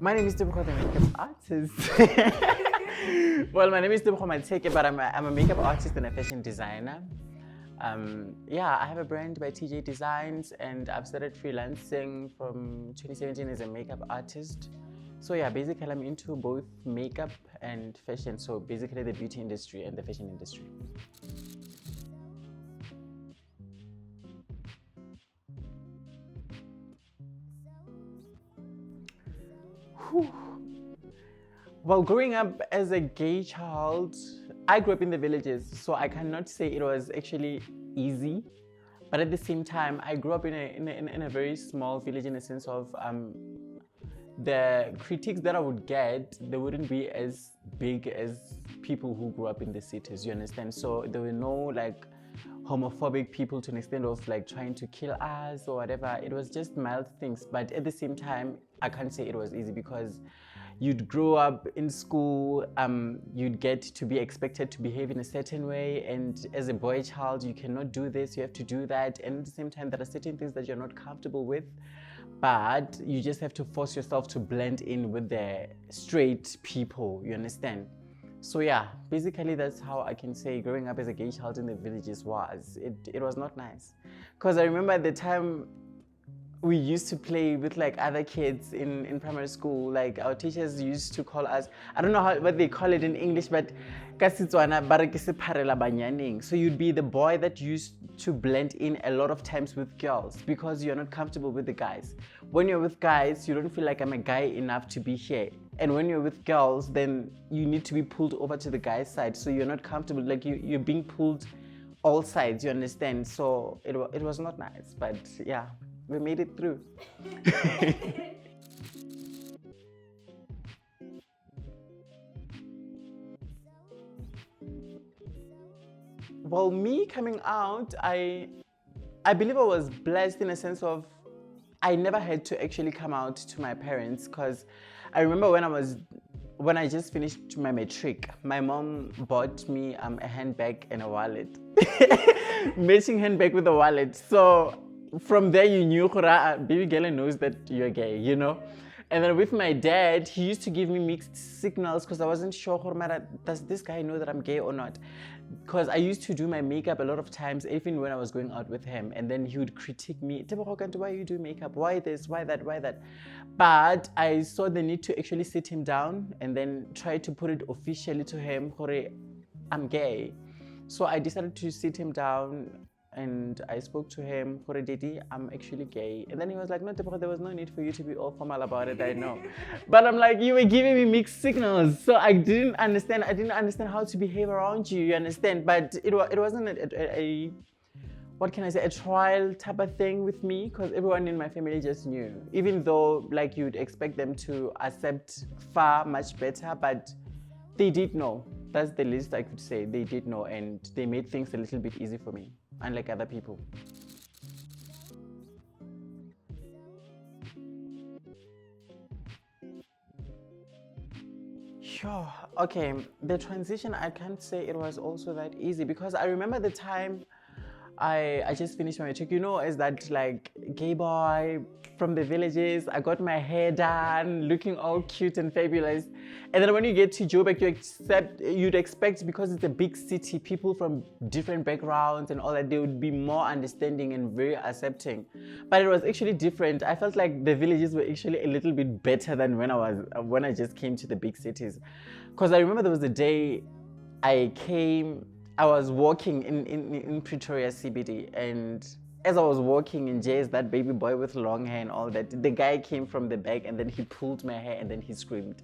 My name is Tebogo, the makeup artist. Well, my name is Tebogo Mateke, but I'm a makeup artist and a fashion designer. Yeah, I have a brand by TJ Designs, and I've started freelancing from 2017 as a makeup artist. So yeah, basically I'm into both makeup and fashion. So basically the beauty industry and the fashion industry. Whew. Well, growing up as a gay child, I grew up in the villages, so I cannot say it was actually easy. But at the same time, I grew up in a very small village in the sense of the critiques that I would get, they wouldn't be as big as people who grew up in the cities, you understand? So there were no like homophobic people to an extent of like trying to kill us or whatever. It was just mild things. But at the same time, I can't say it was easy because you'd grow up in school, you'd get to be expected to behave in a certain way, and as a boy child you cannot do this, you have to do that, and at the same time there are certain things that you're not comfortable with, but you just have to force yourself to blend in with the straight people, you understand? So yeah, basically that's how I can say growing up as a gay child in the villages it was not nice, because I remember at the time we used to play with like other kids in primary school. Like our teachers used to call us, I don't know what they call it in English, but so you'd be the boy that used to blend in a lot of times with girls because you're not comfortable with the guys. When you're with guys, you don't feel like I'm a guy enough to be here. And when you're with girls, then you need to be pulled over to the guy's side. So you're not comfortable, like you're being pulled all sides, you understand? So it was not nice, but yeah. We made it through. Well, me coming out, I believe I was blessed in a sense of I never had to actually come out to my parents, because I remember when I just finished my matric, my mom bought me a handbag and a wallet. Matching handbag with a wallet. So from there you knew, baby girl knows that you're gay, you know? And then with my dad, he used to give me mixed signals because I wasn't sure, does this guy know that I'm gay or not? Because I used to do my makeup a lot of times, even when I was going out with him. And then he would critique me, why you do makeup? Why this? Why that? Why that? But I saw the need to actually sit him down and then try to put it officially to him, I'm gay. So I decided to sit him down and I spoke to him, Didi, I'm actually gay. And then he was like, no, there was no need for you to be all formal about it, I know. But I'm like, you were giving me mixed signals. So I didn't understand how to behave around you, you understand? But it wasn't a what can I say, a trial type of thing with me, because everyone in my family just knew. Even though like you'd expect them to accept far much better, but they did know. That's the least I could say. They did know, and they made things a little bit easy for me, unlike other people. Sure. Okay, the transition, I can't say it was also that easy, because I remember the time I just finished my matric, you know, as that like gay boy from the villages. I got my hair done, looking all cute and fabulous. And then when you get to Joburg, you'd expect, because it's a big city, people from different backgrounds and all that, they would be more understanding and very accepting. But it was actually different. I felt like the villages were actually a little bit better than when I just came to the big cities. Because I remember there was a day I was walking in Pretoria CBD, and as I was walking in Jay's, that baby boy with long hair and all that, the guy came from the back and then he pulled my hair and then he screamed.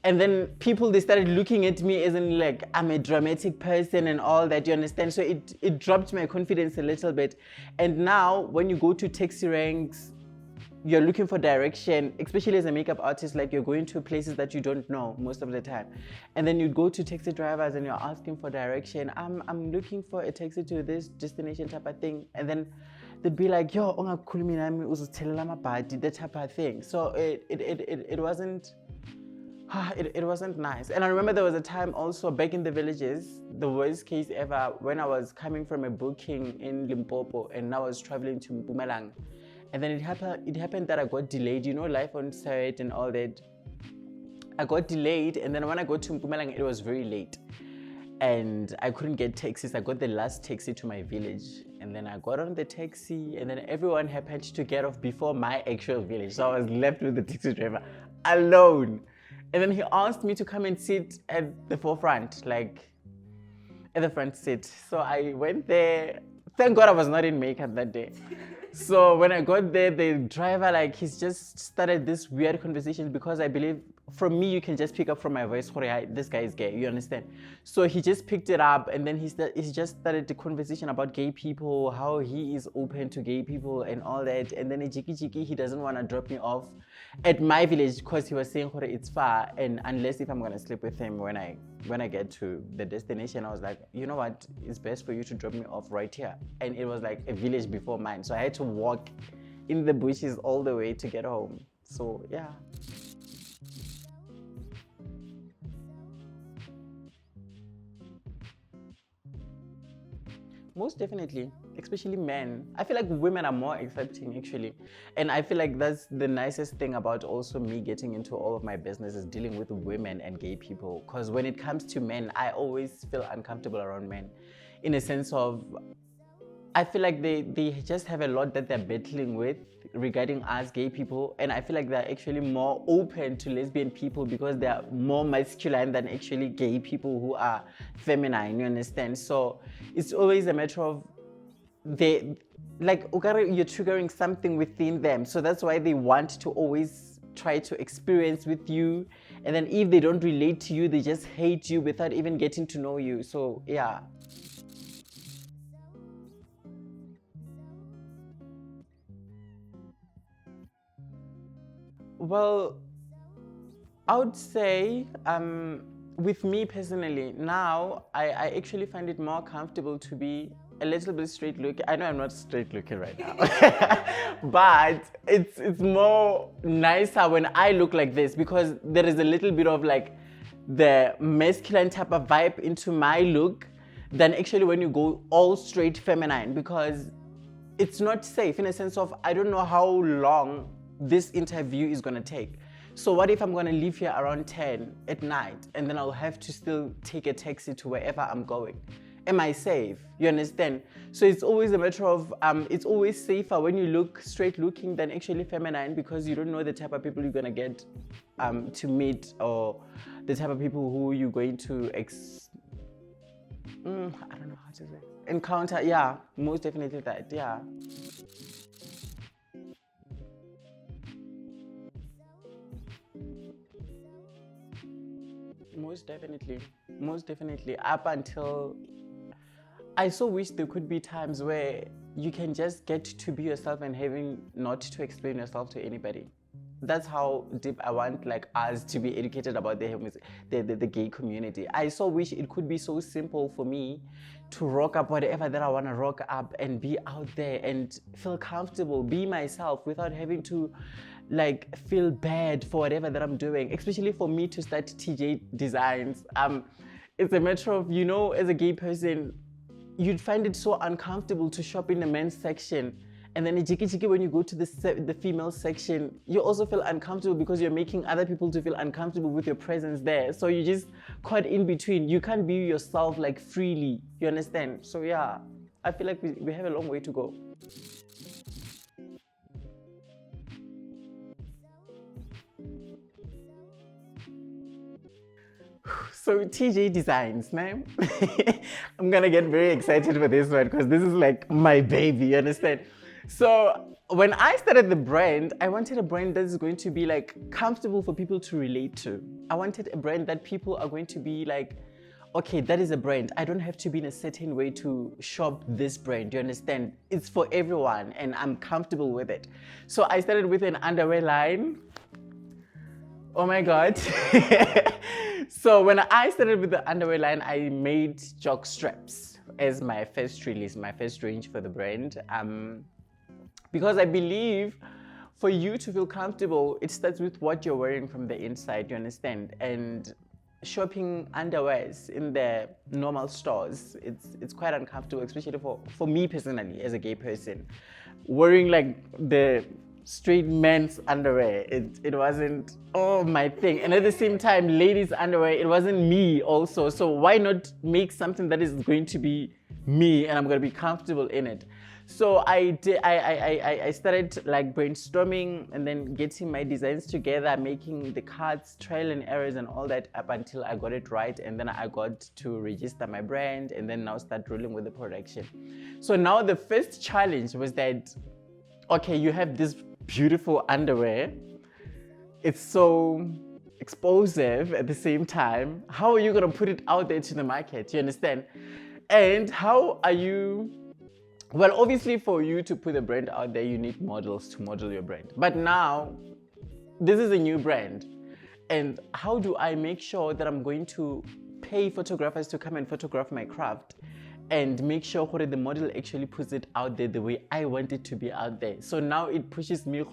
And then people, they started looking at me as in like, I'm a dramatic person and all that, you understand? So it dropped my confidence a little bit. And now when you go to taxi ranks, you're looking for direction, especially as a makeup artist, like you're going to places that you don't know most of the time. And then you go to taxi drivers and you're asking for direction. I'm looking for a taxi to this destination type of thing. And then they'd be like, yo, that type of thing. So it wasn't, it wasn't nice. And I remember there was a time also back in the villages, the worst case ever, when I was coming from a booking in Limpopo and I was traveling to Mpumalanga. And then it happened that I got delayed, you know, life on site and all that. I got delayed, and then when I got to Mpumalanga, it was very late. And I couldn't get taxis. I got the last taxi to my village. And then I got on the taxi, and then everyone happened to get off before my actual village. So I was left with the taxi driver alone. And then he asked me to come and sit at the forefront, like at the front seat. So I went there. Thank God I was not in makeup that day. So when I got there, the driver, like, he's just started this weird conversation, because I believe from me, you can just pick up from my voice, this guy is gay, you understand? So he just picked it up, and then he just started the conversation about gay people, how he is open to gay people and all that. And then he doesn't want to drop me off at my village, because he was saying it's far, and unless if I'm going to sleep with him when I get to the destination. I was like, you know what, it's best for you to drop me off right here. And it was like a village before mine, so I had to walk in the bushes all the way to get home. So yeah. Most definitely, especially men. I feel like women are more accepting, actually. And I feel like that's the nicest thing about also me getting into all of my businesses, dealing with women and gay people. Because when it comes to men, I always feel uncomfortable around men, in a sense of, I feel like they just have a lot that they're battling with regarding us gay people. And I feel like they're actually more open to lesbian people because they're more masculine than actually gay people who are feminine, you understand? So it's always a matter of, you're triggering something within them. So that's why they want to always try to experience with you. And then if they don't relate to you, they just hate you without even getting to know you. So yeah. Well, I would say, with me personally, now I actually find it more comfortable to be a little bit straight looking. I know I'm not straight looking right now, but it's more nicer when I look like this, because there is a little bit of like the masculine type of vibe into my look than actually when you go all straight feminine, because it's not safe, in a sense of, I don't know how long this interview is going to take. So what if I'm going to leave here around 10 at night, and then I'll have to still take a taxi to wherever I'm going? Am I safe? You understand? So it's always a matter of, it's always safer when you look straight looking than actually feminine, because you don't know the type of people you're going to get to meet, or the type of people who you're going to I don't know how to say, encounter. Yeah, most definitely that. Yeah. Most definitely. Most definitely. Up until, I so wish there could be times where you can just get to be yourself and having not to explain yourself to anybody. That's how deep I want like us to be educated about the gay community. I so wish it could be so simple for me to rock up whatever that I want to rock up and be out there and feel comfortable, be myself without having to like feel bad for whatever that I'm doing. Especially for me to start TJ Designs. It's a matter of, you know, as a gay person, you'd find it so uncomfortable to shop in the men's section. And then when you go to the female section, you also feel uncomfortable because you're making other people to feel uncomfortable with your presence there. So you just caught in between. You can't be yourself like freely, you understand? So yeah, I feel like we have a long way to go. So TJ Designs, man. I'm gonna get very excited for this one because this is like my baby, you understand? So when I started the brand, I wanted a brand that is going to be like comfortable for people to relate to. I wanted a brand that people are going to be like, okay, that is a brand. I don't have to be in a certain way to shop this brand, you understand? It's for everyone and I'm comfortable with it. So I started with an underwear line. Oh my God. So when I started with the underwear line, I made jock straps as my first release, my first range for the brand. Because I believe for you to feel comfortable, it starts with what you're wearing from the inside, you understand? And shopping underwears in the normal stores, it's quite uncomfortable, especially for me personally as a gay person. Wearing like the straight men's underwear. It wasn't my thing. And at the same time, ladies' underwear, it wasn't me also. So why not make something that is going to be me and I'm going to be comfortable in it? So I started like brainstorming and then getting my designs together, making the cards, trial and errors and all that up until I got it right. And then I got to register my brand and then now start rolling with the production. So now the first challenge was that, okay, you have this beautiful underwear. It's so explosive at the same time. How are you gonna put it out there to the market? You understand? And how are you? Well, obviously for you to put a brand out there, you need models to model your brand. But now, this is a new brand. And how do I make sure that I'm going to pay photographers to come and photograph my craft and make sure that the model actually puts it out there the way I want it to be out there? So now it pushes me,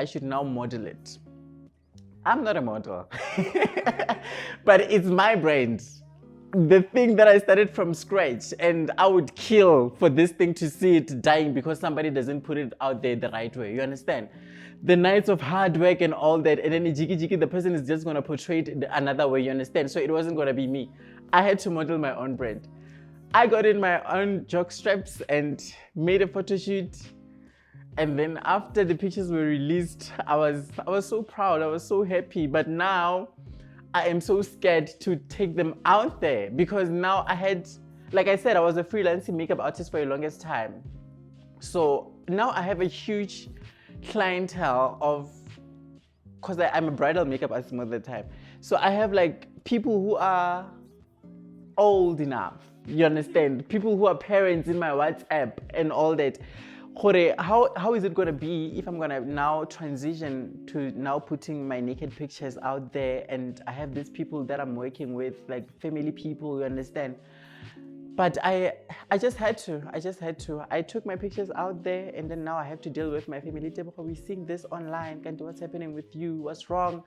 I should now model it. I'm not a model, but it's my brand. The thing that I started from scratch, and I would kill for this thing to see it dying because somebody doesn't put it out there the right way. You understand? The nights of hard work and all that, and then the person is just going to portray it another way. You understand? So it wasn't going to be me. I had to model my own brand. I got in my own jock straps and made a photo shoot. And then after the pictures were released, I was so proud. I was so happy. But now I am so scared to take them out there because now I had, like I said, I was a freelancing makeup artist for the longest time. So now I have a huge clientele of, because I'm a bridal makeup artist most of the time. So I have like people who are old enough, you understand? People who are parents in my WhatsApp and all that. How is it going to be if I'm going to now transition to now putting my naked pictures out there, and I have these people that I'm working with, like family people, you understand? But I just had to. I took my pictures out there, and then now I have to deal with my family. We seeing this online. What's happening with you? What's wrong?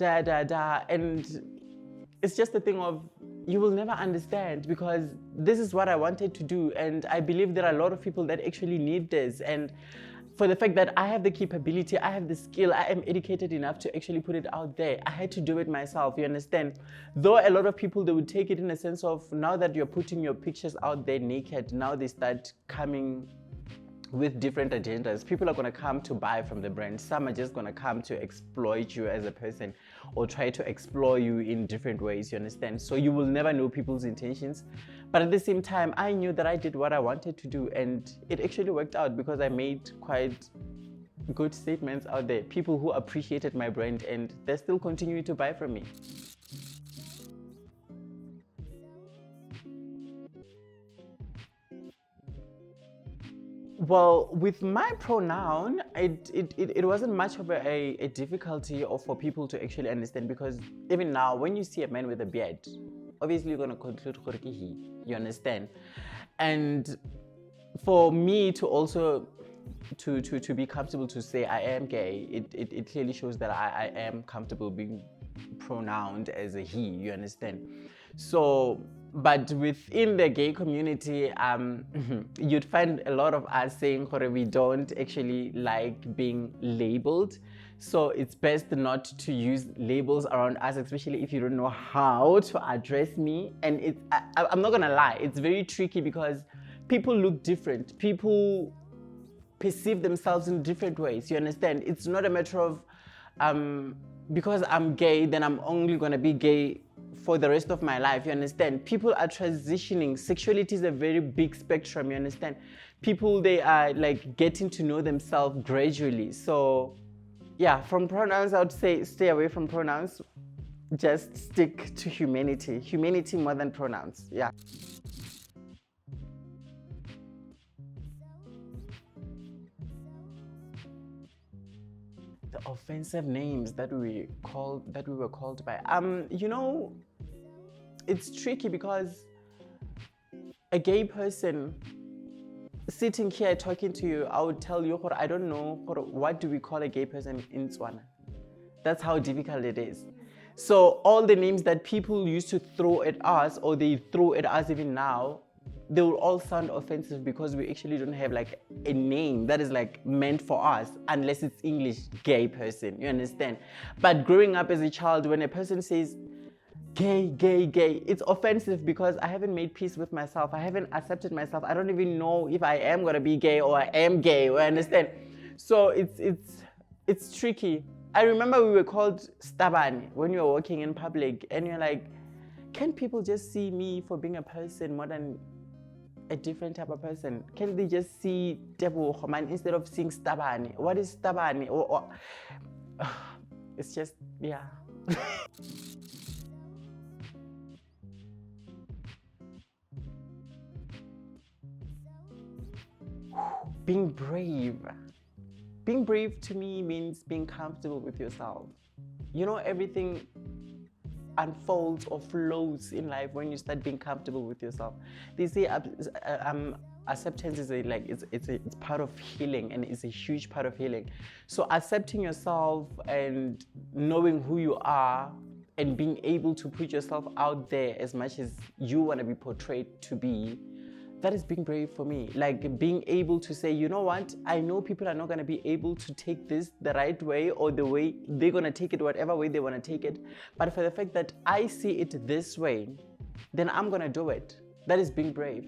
And it's just a thing of, you will never understand because this is what I wanted to do. And I believe there are a lot of people that actually need this. And for the fact that I have the capability, I have the skill, I am educated enough to actually put it out there, I had to do it myself, you understand? Though a lot of people, they would take it in a sense of, now that you're putting your pictures out there naked, now they start coming with different agendas. People are going to come to buy from the brand. Some are just going to come to exploit you as a person or try to explore you in different ways, you understand? So you will never know people's intentions. But at the same time, I knew that I did what I wanted to do, and it actually worked out because I made quite good statements out there. People who appreciated my brand, and they're still continuing to buy from me. Well, with my pronoun, it wasn't much of a difficulty or for people to actually understand, because even now, when you see a man with a beard, obviously you're going to conclude he, you understand? And for me to also to be comfortable to say I am gay, it clearly shows that I am comfortable being pronounced as a he, you understand? So, but within the gay community, you'd find a lot of us saying we don't actually like being labeled. So it's best not to use labels around us, especially if you don't know how to address me. And I'm not gonna lie, it's very tricky because people look different. People perceive themselves in different ways, you understand? It's not a matter of because I'm gay, then I'm only gonna be gay for the rest of my life, you understand? People are transitioning. Sexuality is a very big spectrum, you understand? People, they are like getting to know themselves gradually. So yeah, from pronouns, I would say stay away from pronouns. Just stick to humanity. Humanity more than pronouns, yeah. The offensive names that we were called by. You know, it's tricky because a gay person sitting here talking to you, I would tell you, I don't know, what do we call a gay person in Tswana? That's how difficult it is. So all the names that people used to throw at us, or they throw at us even now, they will all sound offensive because we actually don't have like a name that is like meant for us, unless it's English gay person, you understand? But growing up as a child, when a person says gay, gay, gay, it's offensive because I haven't made peace with myself. I haven't accepted myself. I don't even know if I am gonna be gay or I am gay, you understand? So it's tricky. I remember we were called stabani when you were walking in public, and you're like, can people just see me for being a person more than a different type of person? Can they just see Tebogo man instead of seeing stabani? What is stabani? It's just, yeah. Being brave. Being brave to me means being comfortable with yourself. You know, everything unfolds or flows in life when you start being comfortable with yourself. They say acceptance is it's part of healing, and it's a huge part of healing. So accepting yourself and knowing who you are and being able to put yourself out there as much as you want to be portrayed to be, that is being brave for me. Like being able to say, you know what, I know people are not going to be able to take this the right way or the way they're going to take it, whatever way they want to take it. But for the fact that I see it this way, then I'm going to do it. That is being brave.